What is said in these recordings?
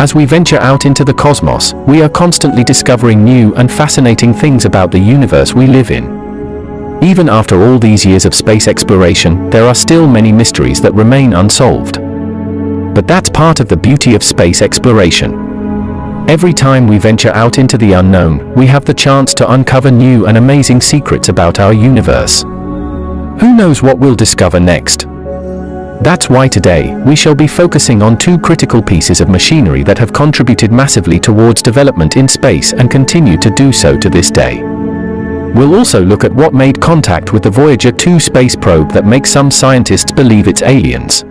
As we venture out into the cosmos, we are constantly discovering new and fascinating things about the universe we live in. Even after all these years of space exploration, there are still many mysteries that remain unsolved. But that's part of the beauty of space exploration. Every time we venture out into the unknown, we have the chance to uncover new and amazing secrets about our universe. Who knows what we'll discover next? That's why today, we shall be focusing on two critical pieces of machinery that have contributed massively towards development in space and continue to do so to this day. We'll also look at what made contact with the Voyager 2 space probe that makes some scientists believe it's aliens.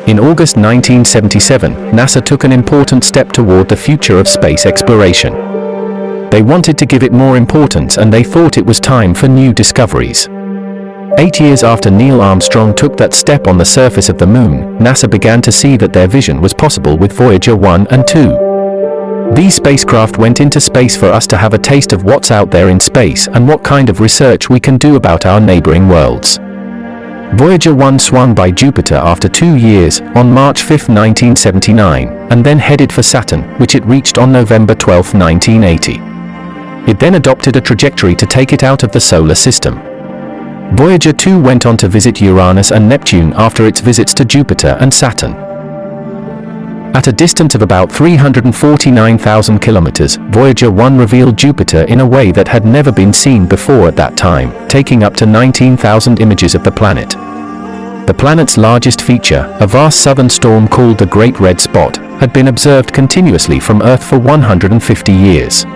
In August 1977, NASA took an important step toward the future of space exploration. They wanted to give it more importance, and they thought it was time for new discoveries. 8 years after Neil Armstrong took that step on the surface of the Moon, NASA began to see that their vision was possible with Voyager 1 and 2. These spacecraft went into space for us to have a taste of what's out there in space and what kind of research we can do about our neighboring worlds. Voyager 1 swung by Jupiter after 2 years, on March 5, 1979, and then headed for Saturn, which it reached on November 12, 1980. It then adopted a trajectory to take it out of the solar system. Voyager 2 went on to visit Uranus and Neptune after its visits to Jupiter and Saturn. At a distance of about 349,000 kilometers, Voyager 1 revealed Jupiter in a way that had never been seen before at that time, taking up to 19,000 images of the planet. The planet's largest feature, a vast southern storm called the Great Red Spot, had been observed continuously from Earth for 150 years.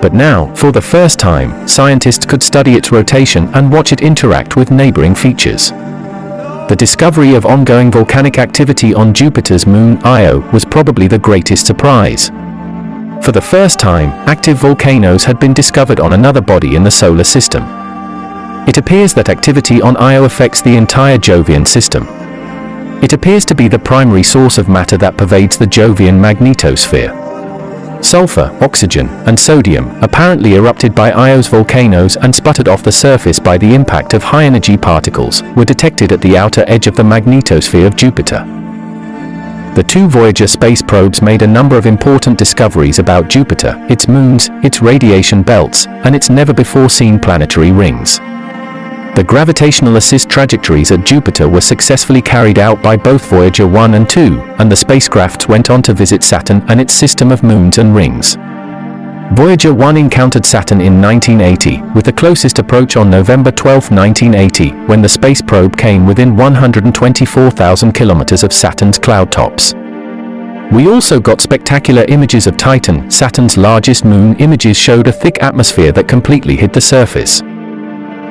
But now, for the first time, scientists could study its rotation and watch it interact with neighboring features. The discovery of ongoing volcanic activity on Jupiter's moon Io was probably the greatest surprise. For the first time, active volcanoes had been discovered on another body in the solar system. It appears that activity on Io affects the entire Jovian system. It appears to be the primary source of matter that pervades the Jovian magnetosphere. Sulfur, oxygen, and sodium, apparently erupted by Io's volcanoes and sputtered off the surface by the impact of high-energy particles, were detected at the outer edge of the magnetosphere of Jupiter. The two Voyager space probes made a number of important discoveries about Jupiter, its moons, its radiation belts, and its never-before-seen planetary rings. The gravitational assist trajectories at Jupiter were successfully carried out by both Voyager 1 and 2, and the spacecrafts went on to visit Saturn and its system of moons and rings. Voyager 1 encountered Saturn in 1980, with the closest approach on November 12, 1980, when the space probe came within 124,000 kilometers of Saturn's cloud tops. We also got spectacular images of Titan, Saturn's largest moon. Images showed a thick atmosphere that completely hid the surface.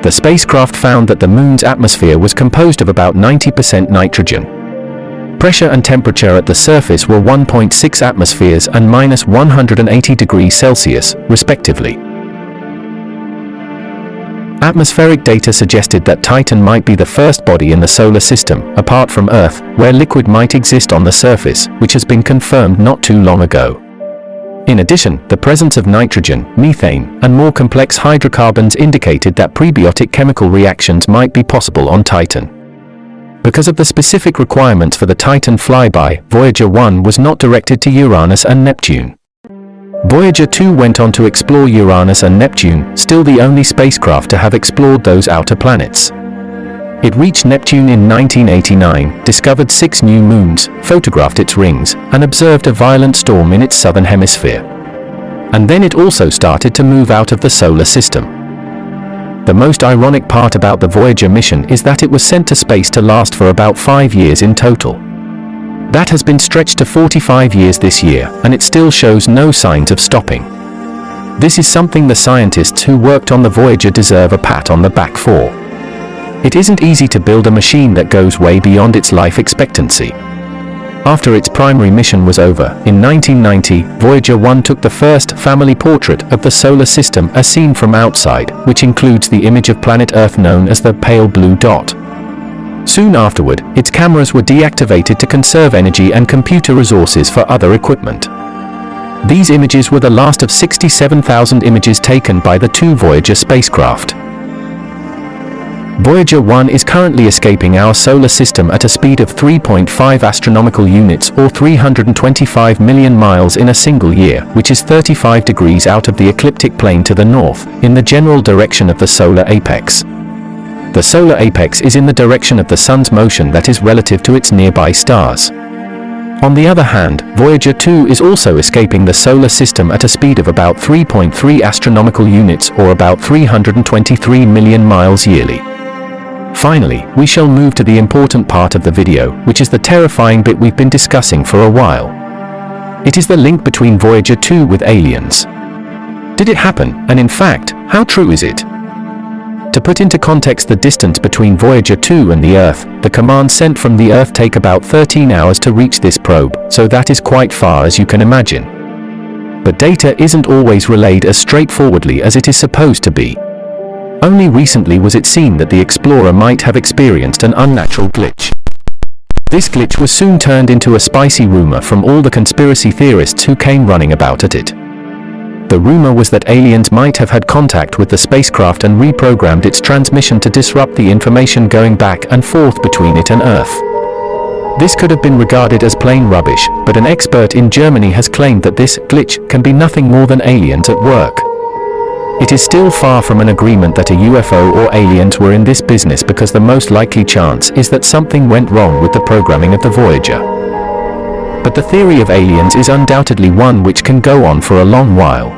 The spacecraft found that the moon's atmosphere was composed of about 90% nitrogen. Pressure and temperature at the surface were 1.6 atmospheres and minus 180 degrees Celsius, respectively. Atmospheric data suggested that Titan might be the first body in the solar system, apart from Earth, where liquid might exist on the surface, which has been confirmed not too long ago. In addition, the presence of nitrogen, methane, and more complex hydrocarbons indicated that prebiotic chemical reactions might be possible on Titan. Because of the specific requirements for the Titan flyby, Voyager 1 was not directed to Uranus and Neptune. Voyager 2 went on to explore Uranus and Neptune, still the only spacecraft to have explored those outer planets. It reached Neptune in 1989, discovered 6 new moons, photographed its rings, and observed a violent storm in its southern hemisphere. And then it also started to move out of the solar system. The most ironic part about the Voyager mission is that it was sent to space to last for about 5 years in total. That has been stretched to 45 years this year, and it still shows no signs of stopping. This is something the scientists who worked on the Voyager deserve a pat on the back for. It isn't easy to build a machine that goes way beyond its life expectancy. After its primary mission was over, in 1990, Voyager 1 took the first family portrait of the solar system as seen from outside, which includes the image of planet Earth known as the pale blue dot. Soon afterward, its cameras were deactivated to conserve energy and computer resources for other equipment. These images were the last of 67,000 images taken by the two Voyager spacecraft. Voyager 1 is currently escaping our solar system at a speed of 3.5 astronomical units or 325 million miles in a single year, which is 35 degrees out of the ecliptic plane to the north, in the general direction of the solar apex. The solar apex is in the direction of the Sun's motion that is relative to its nearby stars. On the other hand, Voyager 2 is also escaping the solar system at a speed of about 3.3 astronomical units or about 323 million miles yearly. Finally, we shall move to the important part of the video, which is the terrifying bit we've been discussing for a while. It is the link between Voyager 2 with aliens. Did it happen, and in fact, how true is it? To put into context the distance between Voyager 2 and the Earth, the commands sent from the Earth take about 13 hours to reach this probe, so that is quite far as you can imagine. But data isn't always relayed as straightforwardly as it is supposed to be. Only recently was it seen that the Explorer might have experienced an unnatural glitch. This glitch was soon turned into a spicy rumor from all the conspiracy theorists who came running about at it. The rumor was that aliens might have had contact with the spacecraft and reprogrammed its transmission to disrupt the information going back and forth between it and Earth. This could have been regarded as plain rubbish, but an expert in Germany has claimed that this glitch can be nothing more than aliens at work. It is still far from an agreement that a UFO or aliens were in this business, because the most likely chance is that something went wrong with the programming of the Voyager. But the theory of aliens is undoubtedly one which can go on for a long while.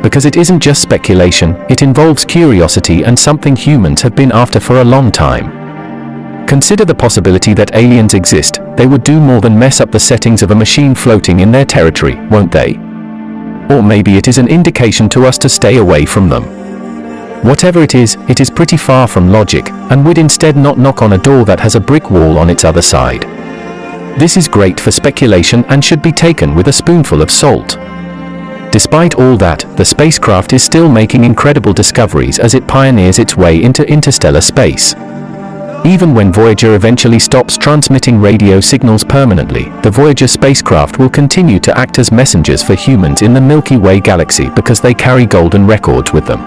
Because it isn't just speculation, it involves curiosity and something humans have been after for a long time. Consider the possibility that aliens exist. They would do more than mess up the settings of a machine floating in their territory, won't they? Or maybe it is an indication to us to stay away from them. Whatever it is pretty far from logic, and would instead not knock on a door that has a brick wall on its other side. This is great for speculation and should be taken with a spoonful of salt. Despite all that, the spacecraft is still making incredible discoveries as it pioneers its way into interstellar space. Even when Voyager eventually stops transmitting radio signals permanently, the Voyager spacecraft will continue to act as messengers for humans in the Milky Way galaxy because they carry golden records with them.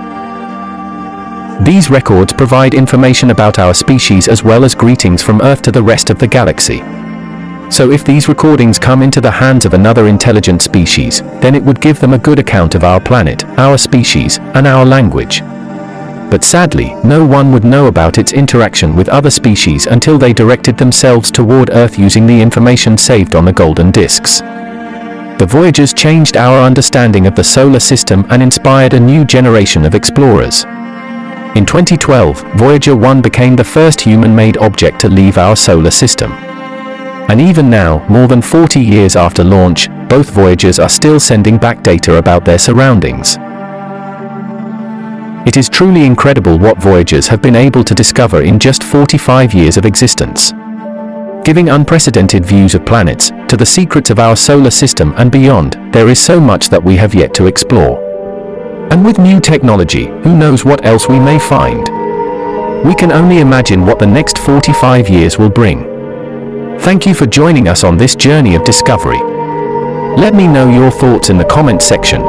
These records provide information about our species as well as greetings from Earth to the rest of the galaxy. So if these recordings come into the hands of another intelligent species, then it would give them a good account of our planet, our species, and our language. But sadly, no one would know about its interaction with other species until they directed themselves toward Earth using the information saved on the golden disks. The Voyagers changed our understanding of the solar system and inspired a new generation of explorers. In 2012, Voyager 1 became the first human-made object to leave our solar system. And even now, more than 40 years after launch, both Voyagers are still sending back data about their surroundings. It is truly incredible what Voyagers have been able to discover in just 45 years of existence. Giving unprecedented views of planets, to the secrets of our solar system and beyond, there is so much that we have yet to explore. And with new technology, who knows what else we may find? We can only imagine what the next 45 years will bring. Thank you for joining us on this journey of discovery. Let me know your thoughts in the comment section,